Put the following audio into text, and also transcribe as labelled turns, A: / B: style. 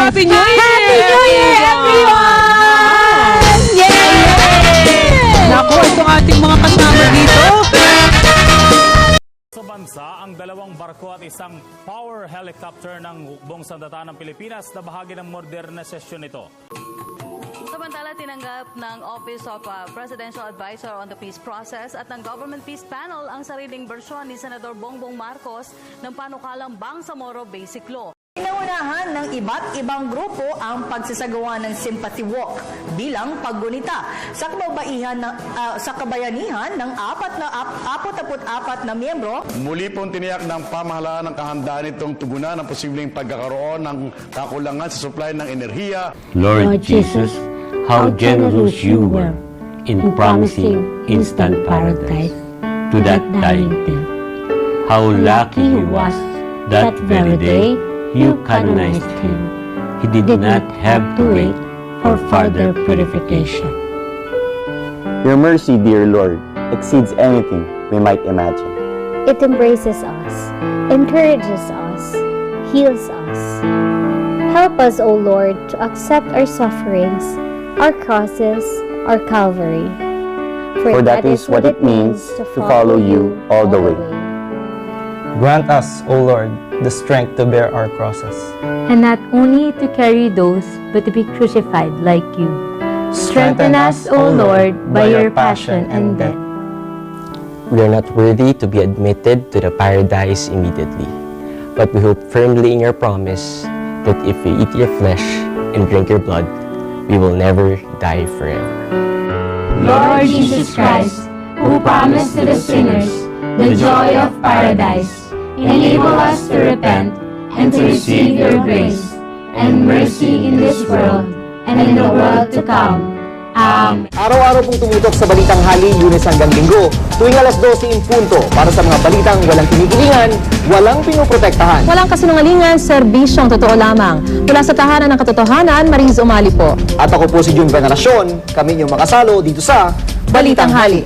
A: Happy New Year!
B: Happy New Year, everyone! Yay!
A: Naku, itong ating mga kasama dito.
C: Sa bansa, ang dalawang barko at isang power helicopter ng hukbong sandata ng Pilipinas na bahagi ng modernisasyon nito.
D: Samantala, tinanggap ng Office of Presidential Advisor on the Peace Process at ng Government Peace Panel ang sariling bersyon ni Senador Bongbong Marcos ng panukalang Bangsamoro Basic Law.
B: Inaunahan ng iba't ibang grupo ang pagsasagawa ng sympathy walk bilang paggunita sa kabayanihan ng 44 na miyembro.
E: Muli pong tiniyak ng pamahalaan ng kahandaan itong tugunan ang posibleng pagkakaroon ng kakulangan sa supply ng enerhiya.
F: Lord Jesus, how generous you were in promising instant paradise to that dying thief. How lucky he was that very day you canonized him. He did not have to wait for further purification.
G: Your mercy, dear Lord, exceeds anything we might imagine.
H: It embraces us, encourages us, heals us. Help us, O Lord, to accept our sufferings, our crosses, our Calvary.
G: For that is what it means to follow you all the way.
I: Grant us, O Lord, the strength to bear our crosses.
H: And not only to carry those, but to be crucified like you. Strengthen us, O Lord, by your passion and death.
J: We are not worthy to be admitted to the paradise immediately, but we hope firmly in your promise that if we eat your flesh and drink your blood, we will never die forever.
H: Lord Jesus Christ, who promised to the sinners the joy of paradise, enable us to repent and to receive your grace and mercy in this world and in the world to come. Amen.
K: Araw-araw pong tumutok sa Balitang Hali, Lunes hanggang Linggo, tuwing alas 12 in punto para sa mga balitang walang kinikilingan, walang pinoprotektahan.
B: Walang kasinungalingan, serbisyong totoo lamang. Mula sa tahanan ng katotohanan, Mariz Umali po.
K: At ako po si Jun Veneracion, kami inyong makasalo dito sa
B: Balitang Hali.